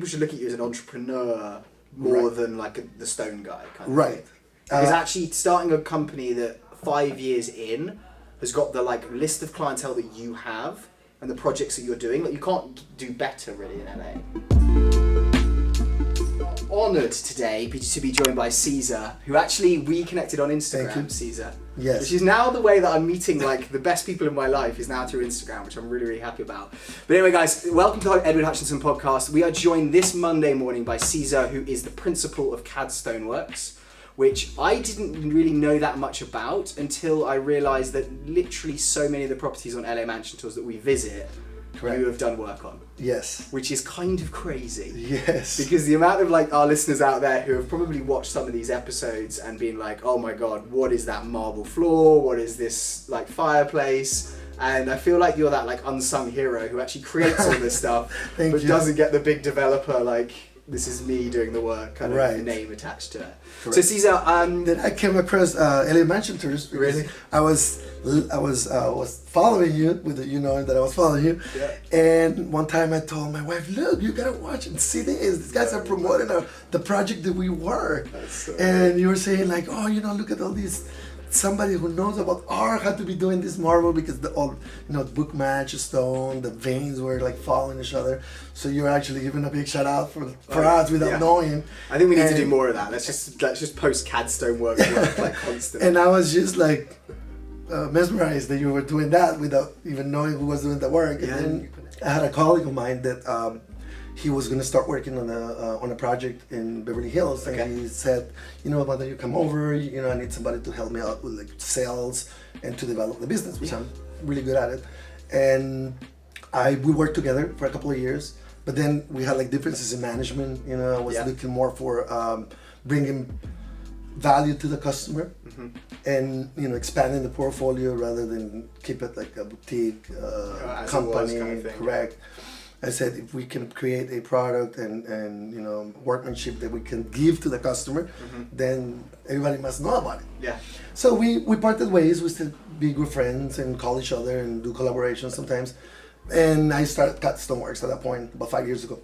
People should look at you as an entrepreneur more than like the stone guy kind of Right. thing. Because actually starting a company that 5 years in has got the like list of clientele that you have and the projects that you're doing, like you can't do better really in LA. Honoured today to be joined by Cesar, who actually we connected on Instagram. Cesar, yes, which is now the way that I'm meeting like the best people in my life is now through Instagram, which I'm really, really happy about. But anyway, guys, welcome to the Edward Hutchinson podcast. We are joined this Monday morning by Cesar, who is the principal of CAD Stoneworks, which I didn't really know that much about until I realised that literally so many of the properties on LA Mansion Tours that we visit, you have done work on. Yes. Which is kind of crazy. Yes. Because the amount of like our listeners out there who have probably watched some of these episodes and been like, oh my God, what is that marble floor? What is this like fireplace? And I feel like you're that like unsung hero who actually creates all this stuff, but doesn't get the big developer like, this is me doing the work kind of name attached to it. Correct. So Cesar, then I came across LA Mansion Tours. Really? I was following you with you knowing that I was following you. Yeah. And one time I told my wife, look, you gotta watch and see this. These guys are promoting the project that we were. So and you were saying like, oh, look at all these. Somebody who knows about art had to be doing this marble because the all book match stone, the veins were like following each other. So you're actually giving a big shout out for us without knowing. I think we need to do more of that. Let's just post CAD Stoneworks work like constantly. And I was just like mesmerized that you were doing that without even knowing who was doing the work. And then I had a colleague of mine that he was going to start working on a project in Beverly Hills, and he said, why don't you come over? I need somebody to help me out with like sales and to develop the business, which I'm really good at it. And we worked together for a couple of years, but then we had like differences in management. I was looking more for bringing value to the customer and expanding the portfolio rather than keep it like a boutique company. Kind of thing. Correct. I said if we can create a product and workmanship that we can give to the customer, then everybody must know about it. Yeah. So we parted ways. We still be good friends and call each other and do collaborations sometimes. And I started CAD Stoneworks at that point about 5 years ago.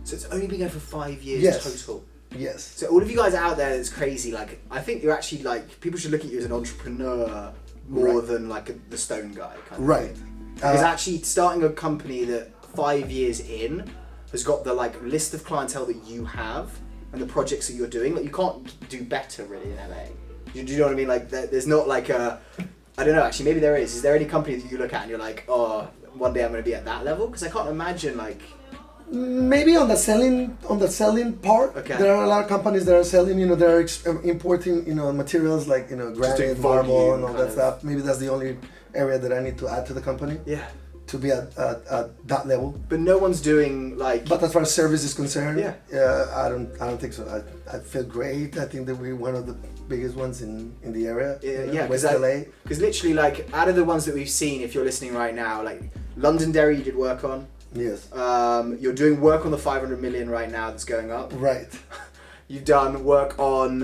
So it's only been going for 5 years total. Yes. So all of you guys out there, it's crazy. Like I think you're actually like people should look at you as an entrepreneur more than like the stone guy kind of thing. Because actually starting a company that 5 years in has got the like list of clientele that you have and the projects that you're doing, like you can't do better really in LA. Do you know what I mean? Like there's not like I don't know, actually maybe there is there any company that you look at and you're like, oh, one day I'm going to be at that level? Because I can't imagine like maybe on the selling part, there are a lot of companies that are selling, they're importing, materials like, granite, marble and all that stuff. Maybe that's the only area that I need to add to the company. Yeah. To be at that level. But no one's doing like. But as far as service is concerned, I don't think so. I feel great. I think that we're one of the biggest ones in the area. West LA. Because literally, like, out of the ones that we've seen, if you're listening right now, like Londonderry, you did work on. Yes. You're doing work on the 500 million right now that's going up. Right. You've done work on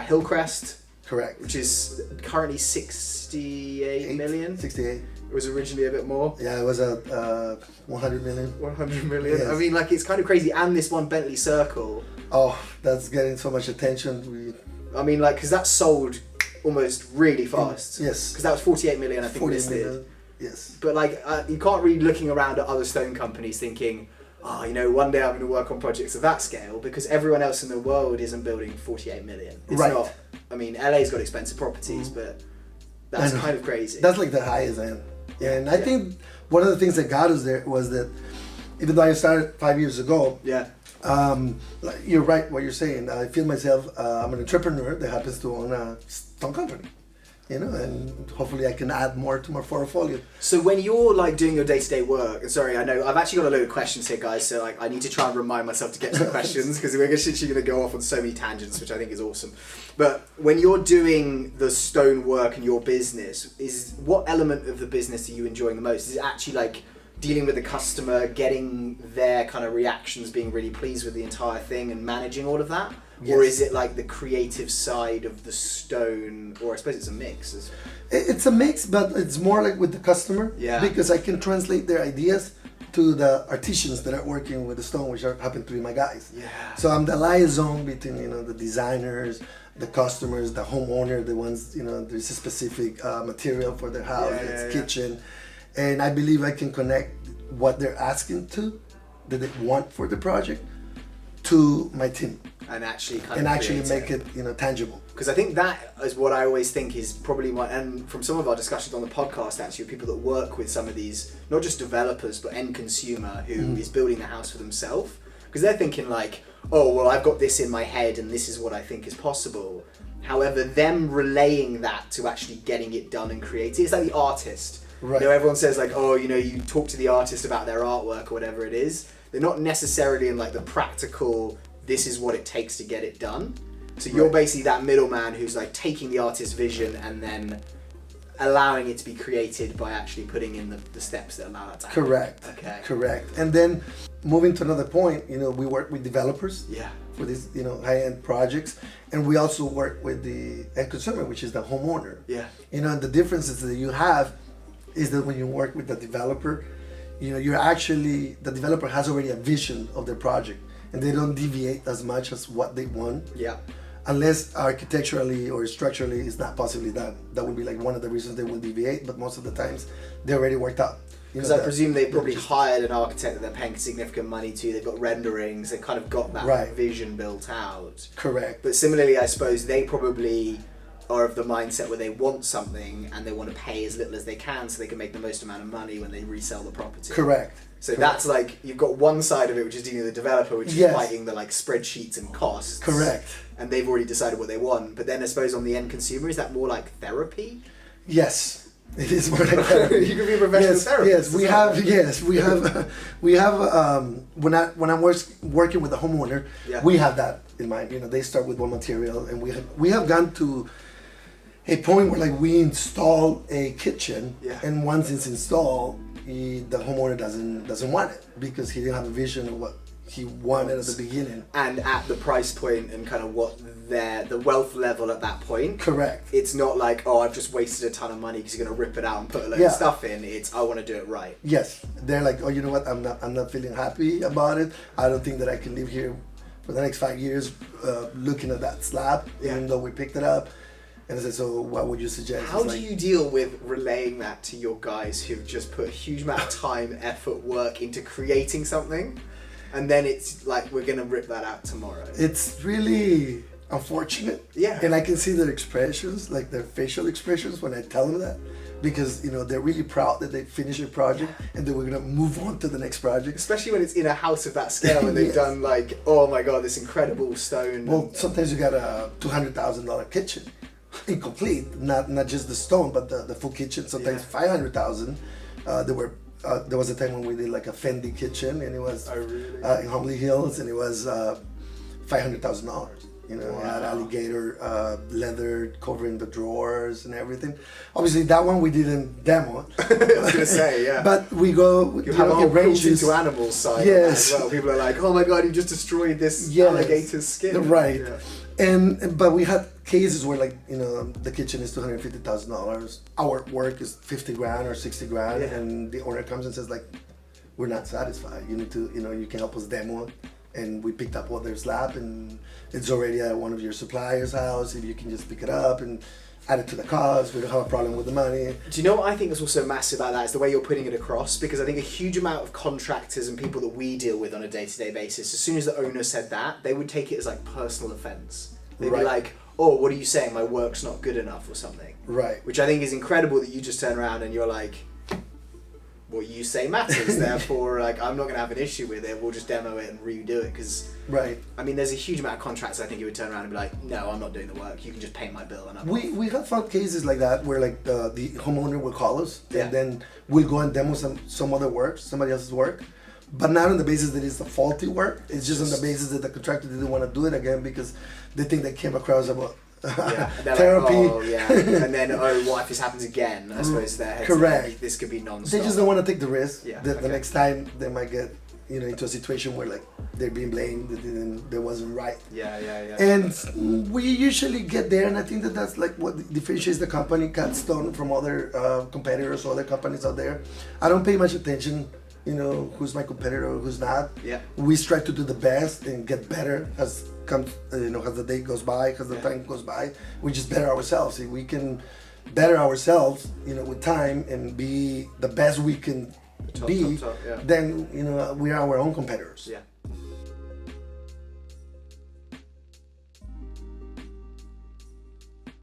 Hillcrest. Correct. Which is currently 68 million. 68. It was originally a bit more. Yeah, it was a 100 million. 100 million. Yes. I mean, like, it's kind of crazy. And this one Bentley Circle. Oh, that's getting so much attention. I mean, like, because that sold almost really fast. Yes. Because that was 48 million, I think, listed. Million. Yes. But, like, you can't really looking around at other stone companies thinking, oh, one day I'm going to work on projects of that scale, because everyone else in the world isn't building 48 million. It's not. I mean, LA's got expensive properties, but that's kind of crazy. That's like the highest end. And I think one of the things that got us there was that even though I started 5 years ago, you're right what you're saying. I feel myself, I'm an entrepreneur that happens to own a stone company, and hopefully I can add more to my portfolio. So when you're like doing your day-to-day work, sorry, I know I've actually got a load of questions here, guys, so like I need to try and remind myself to get to the questions because we're actually going to go off on so many tangents, which I think is awesome. But when you're doing the stone work in your business, what element of the business are you enjoying the most? Is it actually like dealing with the customer, getting their kind of reactions, being really pleased with the entire thing and managing all of that? Yes. Or is it like the creative side of the stone, or I suppose it's a mix? It's a mix, but it's more like with the customer. Yeah. Because I can translate their ideas to the artisans that are working with the stone, which happen to be my guys. Yeah. So I'm the liaison between the designers, the customers, the homeowner, the ones there's a specific material for their house, kitchen, and I believe I can connect what they're asking that they want for the project to my team and actually make it tangible. Because I think that is what I always think is probably and from some of our discussions on the podcast, actually, people that work with some of these, not just developers, but end consumer who is building the house for themselves. Because they're thinking like, oh, well, I've got this in my head and this is what I think is possible. However, them relaying that to actually getting it done and created, it's like the artist. Right. Everyone says like, oh, you talk to the artist about their artwork or whatever it is. They're not necessarily in like the practical, this is what it takes to get it done. So you're basically that middleman who's like taking the artist's vision and then allowing it to be created by actually putting in the steps that allow that to happen. Correct. Okay. Correct. And then moving to another point, we work with developers for these, high-end projects, and we also work with the end consumer, which is the homeowner. Yeah. And the differences that you have is that when you work with the developer, the developer has already a vision of their project, and they don't deviate as much as what they want. Yeah. Unless architecturally or structurally it's not possibly done. That would be like one of the reasons they will deviate, but most of the times they're already worked out. Because I presume they probably hired an architect that they're paying significant money to, they've got renderings, they've kind of got that vision built out. Correct. But similarly, I suppose they probably are of the mindset where they want something and they want to pay as little as they can so they can make the most amount of money when they resell the property. Correct. So that's like, you've got one side of it, which is dealing with the developer, which is fighting the like spreadsheets and costs. Correct. And they've already decided what they want. But then I suppose on the end consumer, is that more like therapy? Yes, it is more like therapy. You could be a professional therapist. We have when I'm working with a homeowner, we have that in mind. They start with one material, and we have gone to a point where like we install a kitchen, and once it's installed, the homeowner doesn't want it because he didn't have a vision of what he wanted at the beginning. And at the price point and kind of what the wealth level at that point. Correct. It's not like, oh, I've just wasted a ton of money because you're going to rip it out and put a load of stuff in. It's, I want to do it right. Yes. They're like, oh, you know what? I'm not feeling happy about it. I don't think that I can live here for the next 5 years looking at that slab, even though we picked it up. And I said, so what would you suggest? How do you deal with relaying that to your guys who've just put a huge amount of time, effort, work into creating something, and then it's like, we're going to rip that out tomorrow? It's really unfortunate. Yeah. And I can see their expressions, like their facial expressions when I tell them that, because they're really proud that they finished a project and that we're going to move on to the next project. Especially when it's in a house of that scale and they've done like, oh my God, this incredible stone. Well, sometimes you got a $200,000 kitchen. Incomplete, not just the stone, but the full kitchen. Sometimes 500,000. There was a time when we did like a Fendi kitchen, and it was in Homley Hills, and it was $500,000. It had alligator leather covering the drawers and everything. Obviously, that one we didn't demo. I was gonna say, yeah. But we go. You have a whole cruelty to animals side. Yes. As well. People are like, oh my God, you just destroyed this alligator's skin. Right. Yeah. But we had cases where like the kitchen is $250,000. Our work is 50 grand or 60 grand, and the owner comes and says like, we're not satisfied. You need to you can help us demo it. And we picked up other slab, and it's already at one of your suppliers' house. If you can just pick it up and add it to the cost, we don't have a problem with the money. Do you know what I think is also massive about that is the way you're putting it across? Because I think a huge amount of contractors and people that we deal with on a day-to-day basis, as soon as the owner said that, they would take it as like personal offense. They'd be like, oh, what are you saying? My work's not good enough or something. Right. Which I think is incredible that you just turn around and you're like, what you say matters, therefore like I'm not going to have an issue with it, we'll just demo it and redo it, because I mean there's a huge amount of contracts I think you would turn around and be like, no, I'm not doing the work, you can just pay my bill. And we have found cases like that where like the homeowner will call us and then we'll go and demo some other work, somebody else's work, but not on the basis that it's a faulty work. It's just on the basis that the contractor didn't want to do it again because they think they came across about therapy. Like, oh, and then what if this happens again? I suppose their heads like, this could be non-stop. They just don't want to take the risk that the next time they might get into a situation where like they're being blamed that they wasn't right. And we usually get there, and I think that's like what differentiates the company Cut Stone from other competitors or other companies out there. I don't pay much attention you know, who's my competitor, who's not. Yeah. We strive to do the best and get better as as the day goes by, as the time goes by. We just better ourselves. If we can better ourselves, you know, with time and be the best we can be, top, yeah. then, you know, we are our own competitors. Yeah.